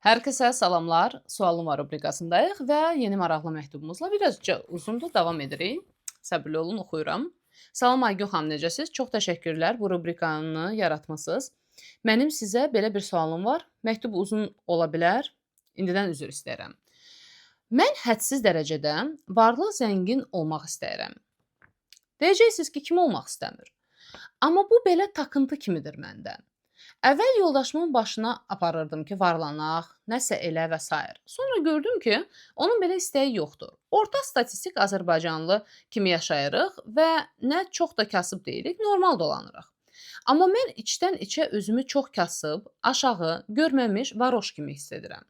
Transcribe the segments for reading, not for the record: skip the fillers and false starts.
Hər kəsə salamlar. Sualım var rubrikasındayıq və yeni maraqlı məktubumuzla birazca uzundur, davam edirik. Səbirli olun, oxuyuram. Salam Aygün xanım, necəsiz? Çox təşəkkürlər bu rubrikanı yaratmısınız. Mənim sizə belə bir sualım var. Məktub uzun ola bilər. İndidən üzr istəyirəm. Mən hədsiz dərəcədə varlı, zəngin olmaq istəyirəm. Deyəcəksiniz ki, kim olmaq istəmir? Amma bu belə takıntı kimidir məndə. Əvvəl yoldaşımın başına aparırdım ki, varlanaq, nəsə elə və s. Sonra gördüm ki, onun belə istəyi yoxdur. Orta statistik Azərbaycanlı kimi yaşayırıq və nə çox da kasıb deyilik, normal dolanırıq. Amma mən içdən-içə özümü çox kasıb, aşağı, görməmiş varoş kimi hiss edirəm.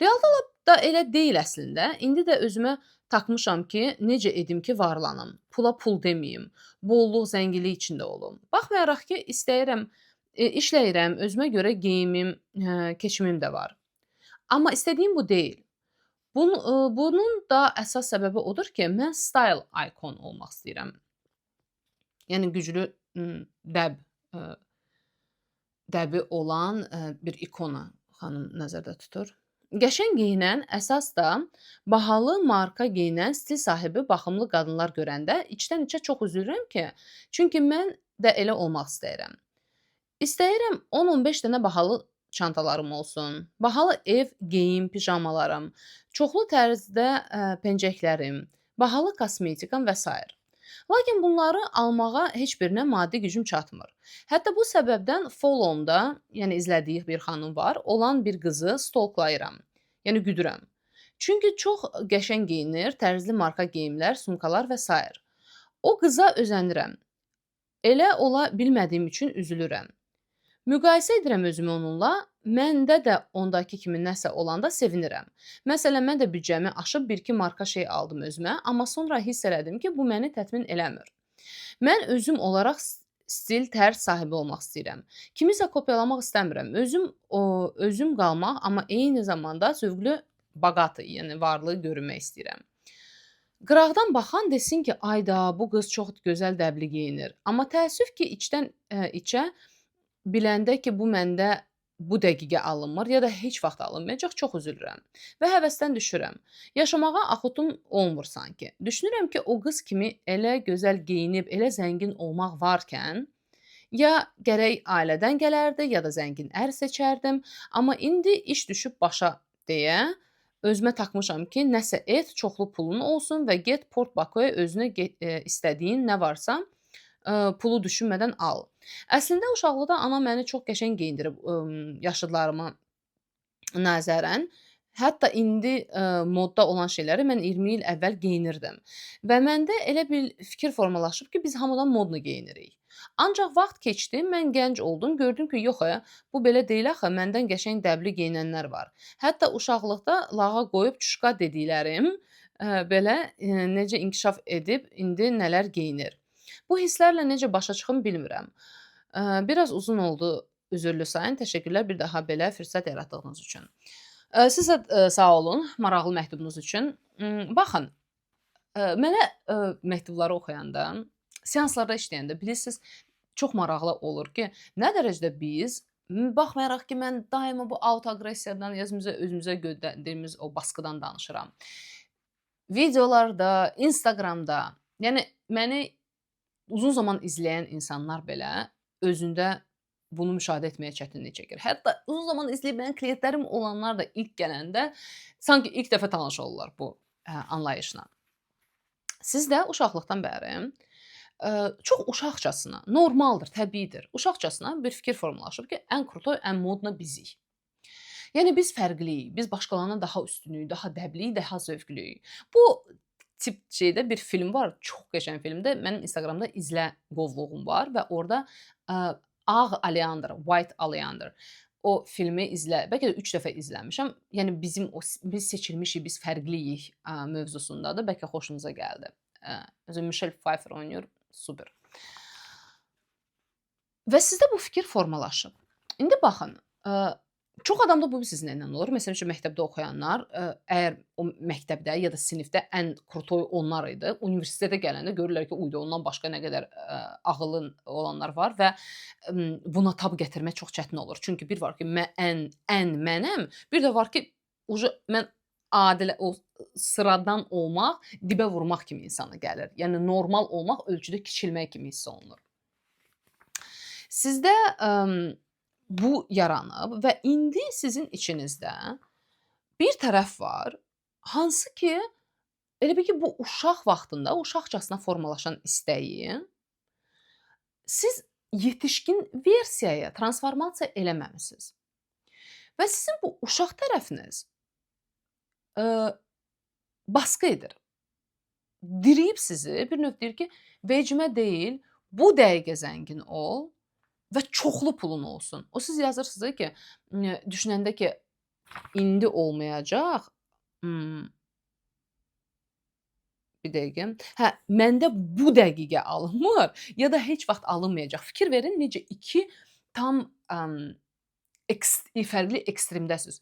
Realda da elə deyil əslində. İndi də özümə takmışam ki, necə edim ki, varlanım, pula pul deməyim, bolluq, zənginlik içində olum. Baxmayaraq ki, istəyirəm, işləyirəm, özümə görə geyimim, keçimim də var. Amma istədiyim bu deyil. Bunun da əsas səbəbi odur ki, mən style icon olmaq istəyirəm. Yəni güclü dəb, dəbi olan bir ikona xanım nəzərdə tutur. Qəşəng geyinən, əsas da bahalı marka geyinən stil sahibi baxımlı qadınlar görəndə içdən-içə çox üzülürəm ki, çünki mən də elə olmaq istəyirəm. İstəyirəm 10-15 dənə bahalı çantalarım olsun, bahalı ev, geyim, pijamalarım, çoxlu tərzdə pencəklərim, bahalı kosmetikam və s. Lakin bunları almağa heç birinə maddi gücüm çatmır. Hətta bu səbəbdən followumda, yəni izlədiyi bir xanım var, olan bir qızı stalklayıram, yəni güdürəm. Çünki çox qəşəng geyinir, tərzli marka geyimlər, sumkalar və s. O qıza özənirəm. Elə ola bilmədiyim üçün üzülürəm. Müqayisə edirəm özümü onunla, məndə də ondakı kimi nəsə olanda sevinirəm. Məsələn, mən də büdcəmi aşıb 1-2 marka şey aldım özümə, amma sonra hiss elədim ki, bu məni təmin eləmir. Mən özüm olaraq stil, tərz sahibi olmaq istəyirəm. Kimisə kopyalamaq istəmirəm. Özüm qalmaq, amma eyni zamanda zövqlü, baqatı, yəni varlı görünmək istəyirəm. Qıraqdan baxan desin ki, ayda bu qız çox gözəl dəbli geyinir. Amma təəssüf ki, içdən içə biləndə ki, bu məndə bu dəqiqə alınmır ya da heç vaxt alınmayacaq, çox üzülürəm və həvəsdən düşürəm. Yaşamağa axutum olmur sanki. Düşünürəm ki, o qız kimi elə gözəl geyinib, elə zəngin olmaq varkən, ya gərək ailədən gələrdi, ya da zəngin ər seçərdim. Amma indi iş düşüb başa deyə özümə takmışam ki, nəsə et, çoxlu pulun olsun və get Port Bakoya özünə istədiyin nə varsa pulu düşünmədən al. Əslində uşaqlıqda anam məni çox qəşəng geyindirib yaşıdlarıma nəzərən. Hətta indi modda olan şeyləri mən 20 il əvvəl geyinirdim. Və məndə elə bir fikir formalaşıb ki, biz hamıdan modna geyinirik. Ancaq vaxt keçdi, mən gənc oldum, gördüm ki, yox, bu belə deyil axı, məndən qəşəng dəbli geyinənlər var. Hətta uşaqlıqda lağa qoyub çuşka dediklərim belə necə inkişaf edib indi nələr geyinir. Bu hisslərlə necə başa çıxım bilmirəm. Biraz uzun oldu, üzürlü sayın. Təşəkkürlər bir daha belə fürsət yaratdığınız üçün. Siz də sağ olun maraqlı məktubunuz üçün. Baxın, mənə məktubları oxuyanda, seanslarda işləyəndə bilirsiniz, çox maraqlı olur ki, nə dərəcədə biz baxmayaraq ki, mən daima bu autoaqressiyadan, özümüzə göndərdiyimiz o baskıdan danışıram. Videolarda, Instagramda, yəni məni uzun zaman izləyən insanlar belə özündə bunu müşahidə etməyə çətinlik çəkir. Hətta uzun zaman izləyib mənim klientlərim olanlar da ilk gələndə sanki ilk dəfə tanış olurlar bu anlayışla. Siz də uşaqlıqdan bəri çox uşaqcasına, normaldır, təbiidir, uşaqcasına bir fikir formalaşıb ki, ən krutoy, ən modna bizik. Yəni biz fərqliyik, biz başqalarından daha üstünük, daha dəbliyik, daha zövqlüyük. Bu tip şeydə bir film var, çox qəşəng filmdir. Mənim Instagramda izlə qovluğum var və orada Ağ Oleander, White Oleander o filmi bəlkə də 3 dəfə izləmişəm. Yəni biz seçilmişik, biz fərqliyik mövzusundadır. Bəlkə xoşunuza gəldi. Michelle Pfeiffer oynayır, super. Və sizdə bu fikir formalaşıb. İndi baxın, Çox adamda bu sizinlə olur. Məsələn üçün məktəbdə oxuyanlar, əgər o məktəbdə ya da sinifdə ən krutoy onlar idi, universitetə gələndə görürlər ki, uyda ondan başqa nə qədər, ağıllı olanlar var və, buna tab gətirmək çox çətin olur. Çünki bir var ki, ən mənəm, bir də var ki, mən adilə o sıradan olmaq, dibə vurmaq kimi insana gəlir. Yəni normal olmaq ölçüdə kiçilmək kimi hiss olunur. Sizdə, bu yaranıb və indi sizin içinizdə bir tərəf var, hansı ki, elə bil ki, bu uşaq vaxtında, uşaqcasına formalaşan istəyi siz yetişkin versiyaya transformasiya eləməmisiniz və sizin bu uşaq tərəfiniz, eee, baskı edir. Diriyib sizi, bir növ deyir ki, vecimə deyil, bu dəqiqə zəngin ol və çoxlu pulun olsun. O siz yazırsınız ki, düşünəndə ki, indi olmayacaq, bir dəqiqə. Hə, məndə bu dəqiqə alınmır ya da heç vaxt alınmayacaq. Fikir verin necə 2 tam, fərqli ekstremdəsiz.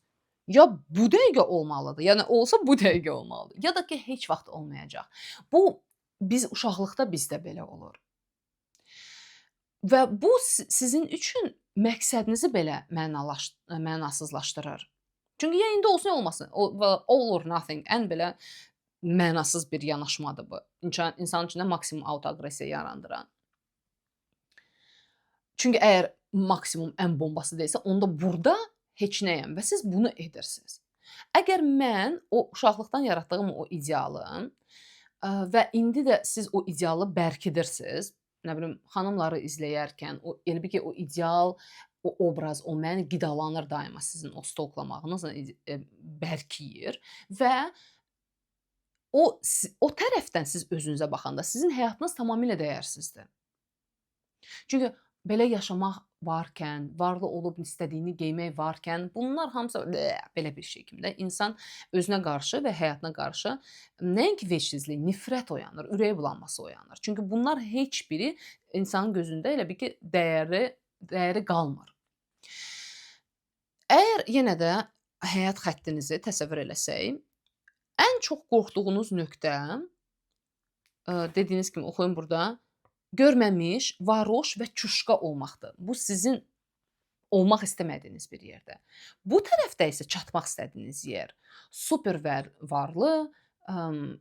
Ya bu dəqiqə olmalıdır, yəni olsa bu dəqiqə olmalıdır ya da ki, heç vaxt olmayacaq. Bu biz uşaqlıqda bizdə belə olur. Və bu sizin üçün məqsədinizi belə mənasızlaşdırır. Çünki ya indi olsun, ya olmasın. All or nothing ən belə mənasız bir yanaşmadır bu. İnsanın içində maksimum autoaqressiya yarandıran. Çünki əgər maksimum ən bombası deyilsə, onda burda heç nəyəm və siz bunu edirsiniz. Əgər mən o uşaqlıqdan yaratdığım o idealı və indi də siz o idealı bərkidirsiniz, nə bilim, xanımları izləyərkən o elə bil ki, o ideal, o obraz, o məni qidalanır daima sizin o stoklamağınızla bərkiyir və o tərəfdən siz özünüzə baxanda sizin həyatınız tamamilə dəyərsizdir. Çünki belə yaşamaq varkən, varlı olub istədiyini geymək varkən, bunlar hamısı belə bir şey kimi də insan özünə qarşı və həyatına qarşı nəinki vecsizlik, nifrət oyanır, ürək bulanması oyanır. Çünki bunlar heç biri insanın gözündə elə bil ki, dəyəri qalmır. Əgər yenə də həyat xəttinizi təsəvvür eləsək, ən çox qorxduğunuz nöqtə, dediyiniz kimi oxuyun burda, görməmiş, varoş və çuşqa olmaqdır. Bu sizin olmaq istəmədiyiniz bir yerdə. Bu tərəfdə isə çatmaq istədiyiniz yer super varlı,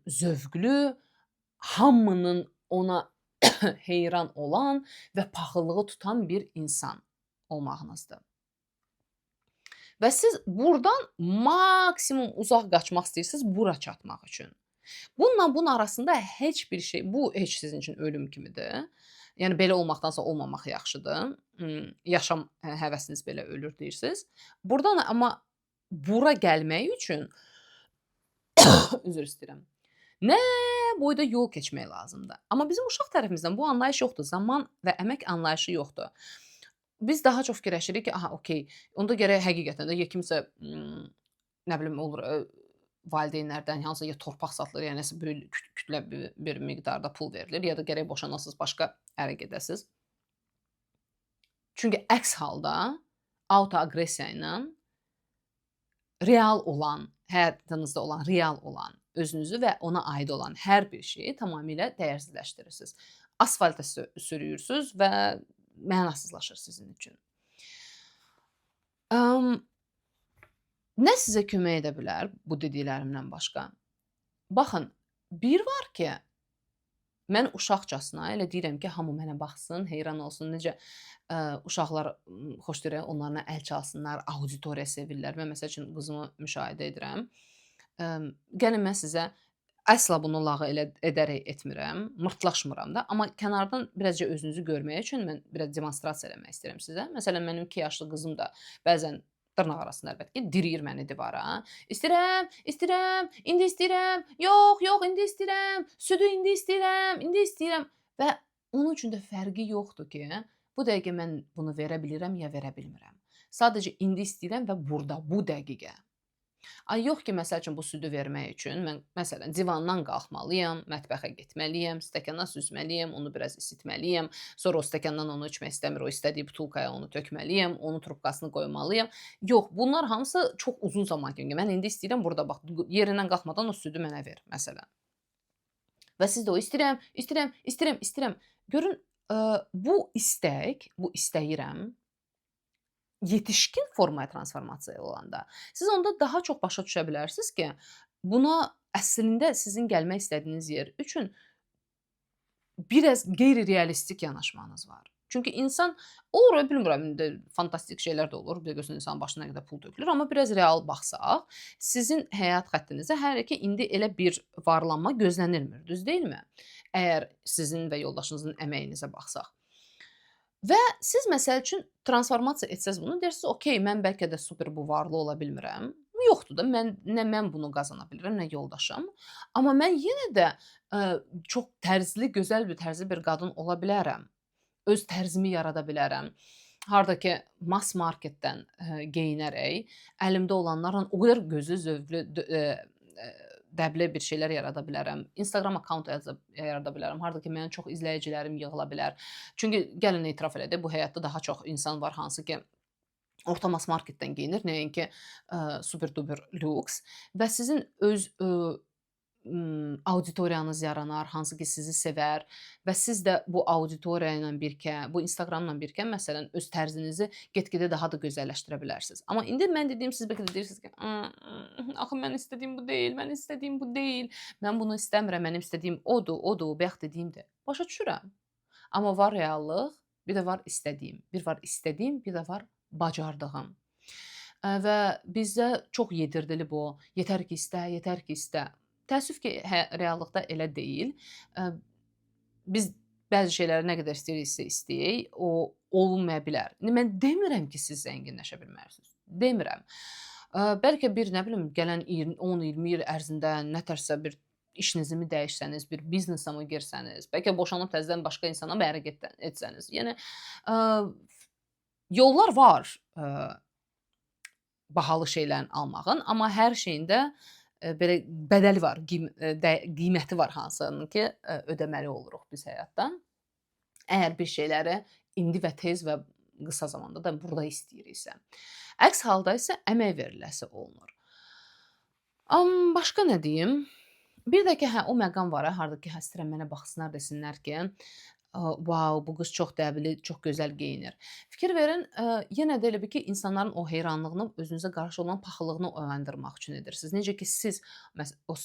zövqlü, hamının ona heyran olan və paxıllığı tutan bir insan olmağınızdır. Və siz burdan maksimum uzaq qaçmaq istəyirsiniz bura çatmaq üçün. Bununla bunun arasında heç bir şey, bu heç sizin üçün ölüm kimidir. Yəni belə olmaqdansa olmamaq yaxşıdır. Yaşam həvəsiniz belə ölür deyirsiniz. Burdan amma bura gəlmək üçün üzr istəyirəm. Nə boyda yol keçmək lazımdır. Amma bizim uşaq tərəfimizdən bu anlayış yoxdur. Zaman və əmək anlayışı yoxdur. Biz daha çox fikirləşirik ki, aha, okey, onda gərək həqiqətən də ya kimsə, nə bilim, olur, valideynlərdən hansısa ya torpaq satılır, ya nəsə böyük kütlə bir miqdarda pul verilir, ya da gərək boşanasınız, başqa ərə gedəsiz. Çünki əks halda autoaqressiya ilə real olan, həyatınızda olan, real olan özünüzü və ona aid olan hər bir şeyi tamamilə dəyərsizləşdirirsiniz. Asfalta sürüyürsüz və mənasızlaşır sizin üçün. Nə sizə kömək edə bilər bu dediklərimdən başqa? Baxın, bir var ki, mən uşaqcasına elə deyirəm ki, hamı mənə baxsın, heyran olsun, necə uşaqlar xoşlayır, onlarla əl çalsınlar, auditoriya sevirlər. Mən məsəl üçün qızımı müşahidə edirəm. Gəlin mən sizə əsla bunu lağı edərək etmirəm, mırtlaşmıram da, amma kənardan birazca özünüzü görmək üçün mən biraz demonstrasiya eləmək istəyirəm sizə. Məsələn, mənim 2 yaşlı qızım da bəzən dırnaq arasında əlbəttə ki, diriyir məni divara. İstəyirəm, indi istəyirəm, yox, indi istəyirəm, südü indi istəyirəm və onun üçün də fərqi yoxdur ki, bu dəqiqə mən bunu verə bilirəm ya verə bilmirəm. Sadəcə indi istəyirəm və burada, bu dəqiqə. Ay, yox ki, məsəl üçün bu südü vermək üçün mən məsələn divandan qalxmalıyam, mətbəxə getməliyəm, stəkana süzməliyəm, onu biraz isitməliyəm, sonra o stəkandan onu içmək istəmir, o istədiyi butulkaya onu tökməliyəm, onun trubkasını qoymalıyam. Yox, bunlar hamısı çox uzun zaman gəlir. Mən indi istəyirəm burada bax, yerindən qalxmadan o südü mənə ver, məsələn. Və siz də o istəyirəm, istəyirəm, istəyirəm, istəyirəm. Görün, bu istək, bu istəyirəm yetişkin formaya transformasiya olanda, siz onda daha çox başa düşə bilərsiniz ki, buna əslində sizin gəlmək istədiyiniz yer üçün biraz qeyri-realistik yanaşmanız var. Çünki insan olur, bilmirəm, indi fantastik şeylər də olur. Biliyorsun insanın başına nə qədər pul tökülür, amma biraz real baxsaq, sizin həyat xəttinizə hələ ki indi elə bir varlanma gözlənilmir, düz deyilmi? Əgər sizin və yoldaşınızın əməyinizə baxsaq. Və siz məsəl üçün transformasiya etsəz bunu, deyirsiniz, okey, mən bəlkə də super bu varlı ola bilmirəm. Yoxdur da, nə mən bunu qazana bilirəm, nə yoldaşım. Amma mən yenə də çox tərzli, gözəl bir tərzli bir qadın ola bilərəm. Öz tərzimi yarada bilərəm. Harda ki, mass marketdən geyinərək, əlimdə olanlarla o qədər gözü zövqlü dəblə bir şeylər yarada bilərəm. Instagram akkaunt yarada bilərəm. Harda ki, mənim çox izləyicilərim yığıla bilər. Çünki gəlin etiraf elədək, bu həyatda daha çox insan var, hansı ki, orta mass marketdən geyinir, nəinki super duper lüks və sizin öz auditoriyanız yaranar, hansı ki sizi sevər və siz də bu auditoriya ilə birgə, bu Instagramla birgə məsələn öz tərzinizi get-gedə daha da gözəlləşdirə bilərsiniz. Amma indi mən dediyim siz bəlkə də deyirsiniz ki, axı mən istədiyim bu deyil, mən istədiyim bu deyil, mən bunu istəmirəm, mənim istədiyim odur, odur, bayaq dediyimdir. Başa düşürəm. Amma var reallıq, bir də var istədiyim. Bir var istədiyim, bir də var bacardığım. Və bizdə çox yedirdilib o, yetər ki istə, yetər ki istə. Təəssüf ki, reallıqda elə deyil. Biz bəzi şeyləri nə qədər istəyiriksə istəyək, o olmaya bilər. İndi mən demirəm ki, siz zənginləşə bilmərsiniz. Demirəm. Bəlkə bir, nə bilim, gələn 10-20 il ərzində nətərsə bir işinizi mi dəyişsəniz, bir biznesa mı girsəniz, bəlkə boşanıb təzədən başqa insana mı hərəkət etsəniz. Yəni yollar var bahalı şeylərin almağın, amma hər şeyin də belə bədəli var, qiyməti var hansının ki, ödəməli oluruq biz həyatda. Əgər bir şeyləri indi və tez və qısa zamanda da burada istəyiriksə. Əks halda isə əmək veriləsi olunur. Başqa nə deyim? Bir də ki, hə, o məqam var, harda ki, istəyirəm mənə baxsınlar, desinlər ki, wow, bu qız çox dəbli, çox gözəl geyinir. Fikir verin, yenə də elə bil ki, insanların o heyranlığını, özünüzə qarşı olan paxıllığını oyandırmaq üçün edirsiniz. Necə ki, siz o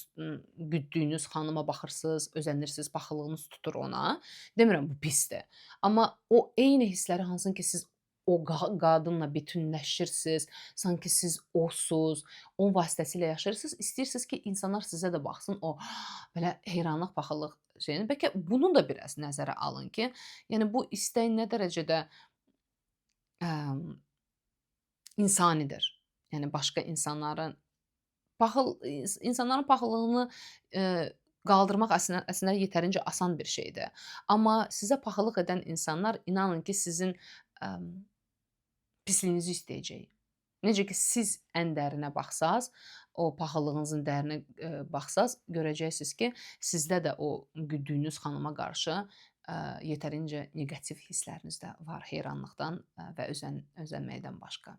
güddüyünüz xanıma baxırsınız, özənirsiniz, paxıllığınız tutur ona. Demirəm bu pisdir. Amma o eyni hissləri hansın ki, siz o qadınla bütünləşirsiniz, sanki siz osuz, onun vasitəsilə yaşayırsınız. İstəyirsiniz ki, insanlar sizə də baxsın, o belə heyranlıq, paxıllıq şeyini. Bəlkə bunu da biraz nəzərə alın ki, yəni bu istək nə dərəcədə insanidir. Yəni başqa insanların insanların paxıllığını qaldırmaq əslində yetərincə asan bir şeydir. Amma sizə paxıllıq edən insanlar inanın ki, sizin pisliyinizi istəyəcək. Necə ki, siz ən dərinə baxsaz, o paxıllığınızın dərinə baxsaz, görəcəksiniz ki, sizdə də o güddüyünüz xanıma qarşı yetərincə neqativ hissləriniz də var heyranlıqdan və özənməkdən başqa.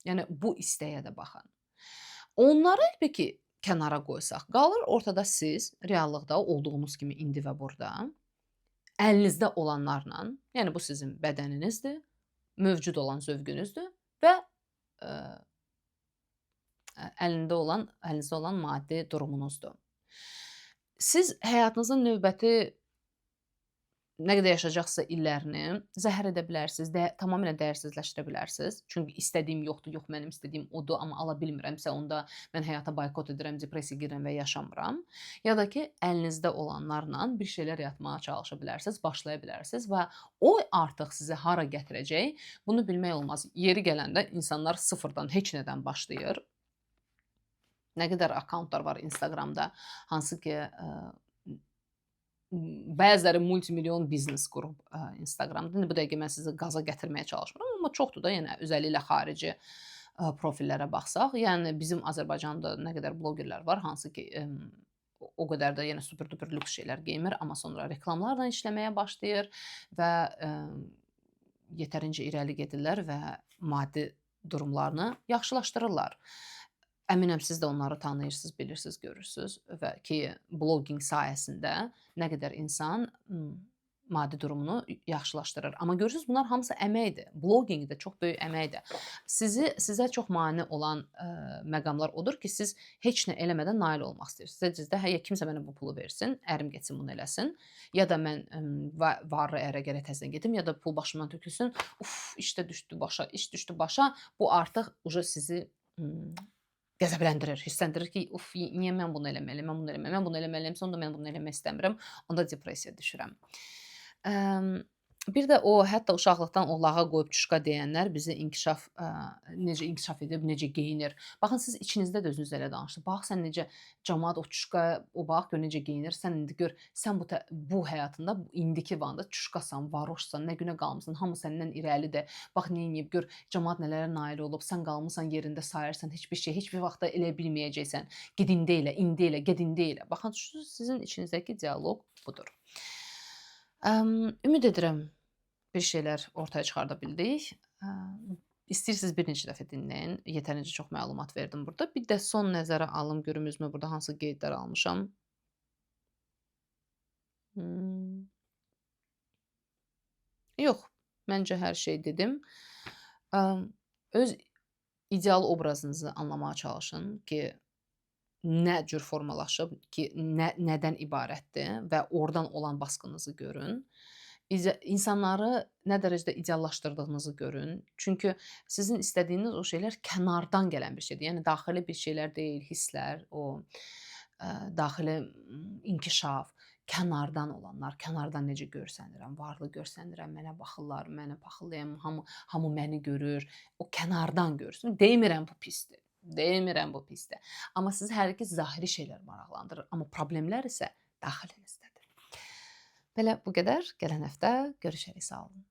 Yəni bu istəyə də baxın. Onları peki kənara qoysaq, qalır ortada siz reallıqda olduğunuz kimi indi və burada əlinizdə olanlarla, yəni bu sizin bədəninizdir, mövcud olan zövqünüzdür və əlinizdə olan maddi durumunuzdur. Siz həyatınızın növbəti nə qədər yaşayacaqsa illərini zəhər edə bilərsiniz, tamamilə dəyərsizləşdirə bilərsiniz. Çünki istədiyim yoxdur, yox mənim istədiyim odur, amma ala bilmirəmsə onda mən həyata boykot edirəm, depressiya girirəm və yaşamıram. Ya da ki, əlinizdə olanlarla bir şeylər yatmağa çalışa bilərsiniz, başlaya bilərsiniz və o artıq sizi hara gətirəcək, bunu bilmək olmaz. Yeri gələndə insanlar sıfırdan, heç nədən başlayır. Nə qədər akkauntlar var Instagramda, hansı ki, bəziləri multimilyon biznes qurub Instagramda. İndi bu dəqiqə mən sizi qaza gətirməyə çalışmıram, amma çoxdur da yenə özəlliklə xarici profillərə baxsaq, yəni bizim Azərbaycanda nə qədər bloqerlər var, hansı ki, o qədər də yenə super duper lüks şeylər geymir, amma sonra reklamlarla işləməyə başlayır və yetərincə irəli gedirlər və maddi durumlarını yaxşılaşdırırlar. Əminəm siz də onları tanıyırsınız, bilirsiniz, görürsünüz və ki, bloqinq sayəsində nə qədər insan maddi durumunu yaxşılaşdırır. Amma görürsünüz bunlar hamısı əməkdir. Bloqinq də çox böyük əməkdir. Sizə çox mane olan məqamlar odur ki, siz heç nə eləmədən nail olmaq istəyirsiniz. Sizdə hə, kimsə mənə bu pulu versin, ərim getsin bunu eləsin, ya da mən varlı ərə gərək təzədən gedim, ya da pul başımdan tökülsün. Uf, işdə düşdü başa, iş düşdü başa. Bu artıq sizi qəzəbləndirir, hissləndirir ki, uf, niyə mən bunu eləməliyəm, mən bunu eləməliyəm, mən bunu eləməliyəm, sonra mən bunu eləmək istəmirəm. Onda depressiyaya düşürəm. Bir də o hətta uşaqlıqdan o lağa qoyub çuşka deyənlər bizi necə inkişaf edib, necə geyinir. Baxın siz içinizdə də özünüz elə danışdınız. Bax sən necə camaat o çuşka, o bax gör necə geyinir. Sən indi gör, sən bu həyatında indiki vanda çuşkasan, varoşsan, nə günə qalmısan, hamı səndən irəlidir. Bax nə edib gör, camaat nələrə nail olub, sən qalmısan yerində sayırsan, heç bir vaxtda elə bilməyəcəksən. Gedində elə, indi elə, gedində elə. Baxın sizin içinizdəki dialoq budur. Ümid edirəm bir şeylər ortaya çıxarda bildik. İstəyirsiniz bir neçə dəfə dinləyin. Yetərincə çox məlumat verdim burada. Bir də son nəzərə alım görüm özümə burada hansı qeydlər almışam. Yox, məncə hər şey dedim. Öz ideal obrazınızı anlamağa çalışın ki, nə cür formalaşıb, ki, nədən ibarətdir və oradan olan basqınızı görün. İnsanları nə dərəcədə ideallaşdırdığınızı görün. Çünki sizin istədiyiniz o şeylər kənardan gələn bir şeydir. Yəni daxili bir şeylər deyil, hisslər, o daxili inkişaf, kənardan olanlar, kənardan necə görsənirəm, varlı görsənirəm, mənə baxırlar, mənə paxıllayam, hamı məni görür. O kənardan görsün. Demirəm bu pisdir. Demirəm bu pisdir. Amma sizi hər iki zahiri şeylər maraqlandırır. Amma problemlər isə daxilinizdədir. Belə bu qədər. Gələn həftə görüşərik. Sağ olun.